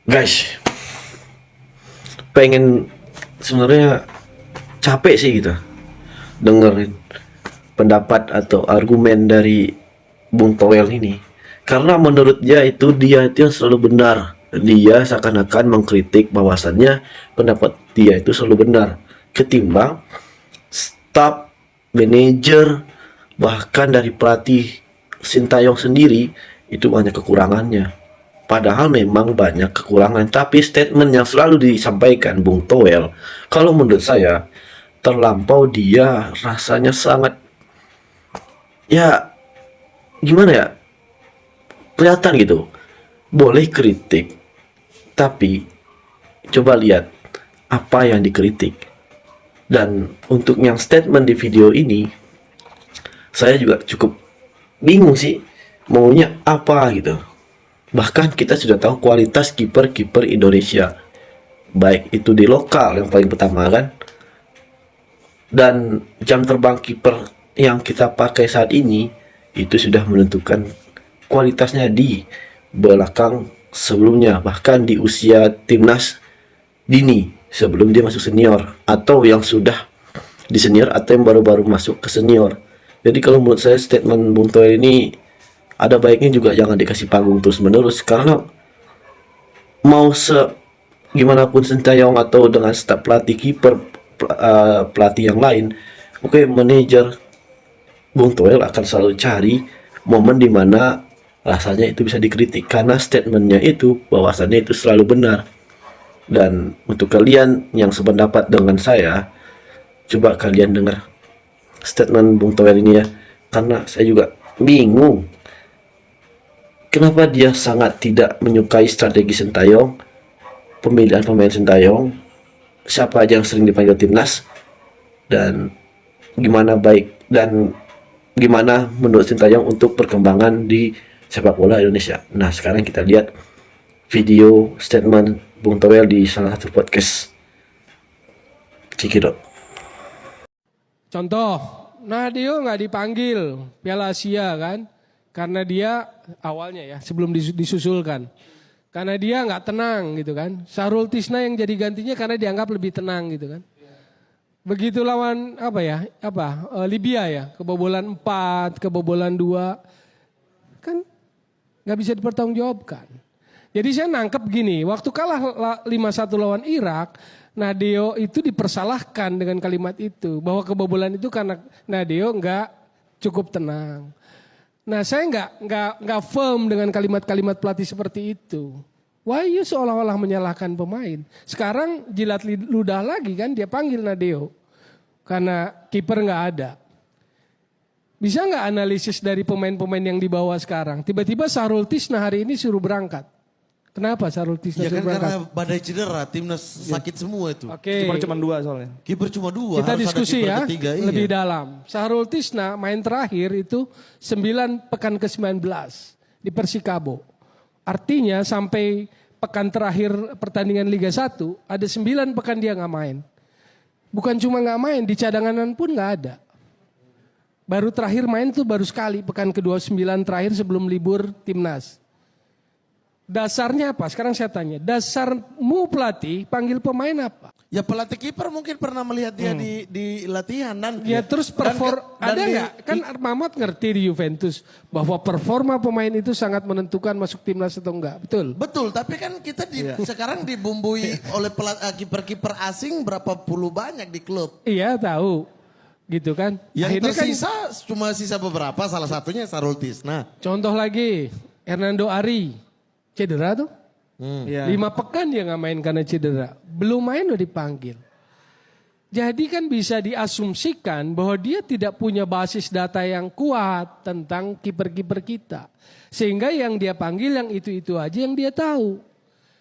Guys, pengen sebenarnya capek sih gitu dengerin pendapat atau argumen dari Bung Toel ini, karena menurut dia itu yang selalu benar. Dia seakan-akan mengkritik bahwasannya pendapat dia itu selalu benar, ketimbang staf, manajer, bahkan dari pelatih Sintayong sendiri itu banyak kekurangannya. Padahal memang banyak kekurangan, tapi statement yang selalu disampaikan Bung Toel, kalau menurut saya terlampau. Dia rasanya sangat, ya gimana ya, kelihatan gitu. Boleh kritik, tapi coba lihat apa yang dikritik. Dan untuk yang statement di video ini, saya juga cukup bingung sih maunya apa gitu. Bahkan kita sudah tahu kualitas kiper-kiper Indonesia, baik itu di lokal yang paling pertama kan, dan jam terbang kiper yang kita pakai saat ini itu sudah menentukan kualitasnya di belakang sebelumnya, bahkan di usia timnas dini sebelum dia masuk senior, atau yang sudah di senior, atau yang baru-baru masuk ke senior. Jadi kalau menurut saya statement Bung Toel ini ada baiknya juga jangan dikasih panggung terus menerus, karena mau gimana pun Sintayong atau dengan staf pelatih kiper, pelatih yang lain, oke, manajer Bung Toel akan selalu cari momen di mana rasanya itu bisa dikritik, karena statementnya itu bahwasannya itu selalu benar. Dan untuk kalian yang sependapat dengan saya, coba kalian dengar statement Bung Toel ini ya, karena saya juga bingung kenapa dia sangat tidak menyukai strategi Sintayong, pemilihan pemain Sintayong, siapa aja yang sering dipanggil timnas, dan gimana menurut Sintayong untuk perkembangan di sepak bola Indonesia. Nah, sekarang kita lihat video statement Bung Toel di salah satu podcast Cikidot. Contoh, Nadeo nggak dipanggil Piala Asia kan, karena dia awalnya ya sebelum disusulkan, karena dia nggak tenang gitu kan. Sahrul Tisna yang jadi gantinya karena dianggap lebih tenang gitu kan. Begitu lawan Libya ya, kebobolan 4, kebobolan 2, kan nggak bisa dipertanggungjawabkan. Jadi saya nangkep gini, waktu kalah 5-1 lawan Irak, Nadeo itu dipersalahkan dengan kalimat itu, bahwa kebobolan itu karena Nadeo nggak cukup tenang. Nah, saya nggak firm dengan kalimat-kalimat pelatih seperti itu. Why you seolah-olah menyalahkan pemain? Sekarang jilat ludah lagi kan, dia panggil Nadeo karena kiper nggak ada. Bisa nggak analisis dari pemain-pemain yang dibawa sekarang? Tiba-tiba Sahrul Tisna hari ini suruh berangkat. Kenapa Sahrul Tisna Ya suruh kan berangkat? karena badai cedera, timnas sakit semua itu. Oke. Kiper cuma 2 soalnya. Kiper cuma 2, Kita harus diskusi ada kiper ya ketiga, iya. lebih dalam. Sahrul Tisna main terakhir itu 9 pekan ke-19 di Persikabo. Artinya sampai pekan terakhir pertandingan Liga 1 ada 9 pekan dia nggak main. Bukan cuma nggak main, di cadangan pun nggak ada. Baru terakhir main tuh baru sekali pekan ke-29 terakhir sebelum libur timnas. Dasarnya apa? Sekarang saya tanya, dasarmu pelatih panggil pemain apa? Ya pelatih kiper mungkin pernah melihat dia di latihan dan Ya terus ada nggak? Kan Mamat ngerti di Juventus bahwa performa pemain itu sangat menentukan masuk timnas atau enggak, betul? Betul, tapi kan kita sekarang dibumbui oleh kiper-kiper asing berapa puluh banyak di klub. Iya tahu, gitu kan? Yang Akhirnya tersisa cuma sisa beberapa, salah satunya Sahrul Tisna. contoh lagi, Hernando Ari cedera tuh. Iya. 5 pekan dia nggak main karena cedera. Belum main udah dipanggil. Jadi kan bisa diasumsikan bahwa dia tidak punya basis data yang kuat tentang kiper-kiper kita. Sehingga yang dia panggil yang itu-itu aja yang dia tahu.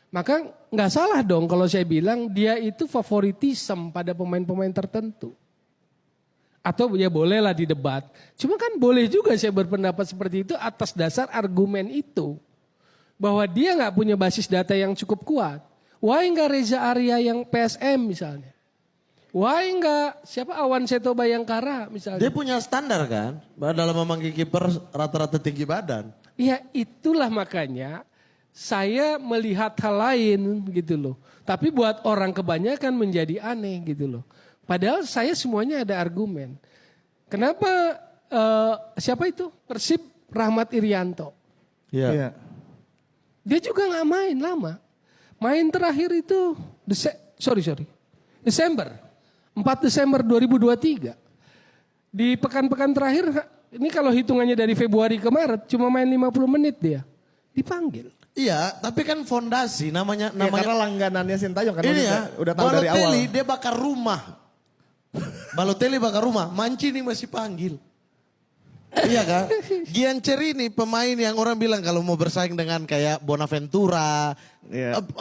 Maka nggak salah dong kalau saya bilang dia itu favoritisme pada pemain-pemain tertentu. Atau ya bolehlah didebat. Cuma kan boleh juga saya berpendapat seperti itu atas dasar argumen itu. Bahwa dia nggak punya basis data yang cukup kuat. Why nggak Reza Arya yang PSM misalnya? Why nggak siapa Awan Seto Bayangkara misalnya? Dia punya standar kan, dalam memanggil kiper rata-rata tinggi badan. Ya itulah makanya saya melihat hal lain gitu loh. Tapi buat orang kebanyakan menjadi aneh gitu loh. Padahal saya semuanya ada argumen. Kenapa siapa itu? Persib Rahmat Irianto. Iya. Dia juga nggak main lama. Main terakhir itu Desember. 4 Desember 2023. Di pekan-pekan terakhir, ini kalau hitungannya dari Februari ke Maret, cuma main 50 menit dia. Dipanggil. Iya, tapi kan fondasi namanya Karena langganannya Sintayong kan ini ya, udah tahu dari awal. Balotelli dia bakar rumah. Balotelli bakar rumah, Mancini masih panggil. Iya kan? Giancerini pemain yang orang bilang kalau mau bersaing dengan kayak Bonaventura,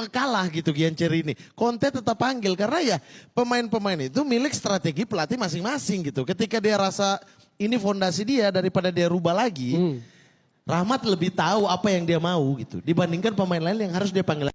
kalah gitu Giancerini. Conte tetap panggil karena ya pemain-pemain itu milik strategi pelatih masing-masing gitu. Ketika dia rasa ini fondasi dia daripada dia rubah lagi, Rahmat lebih tahu apa yang dia mau gitu. Dibandingkan pemain lain yang harus dia panggil.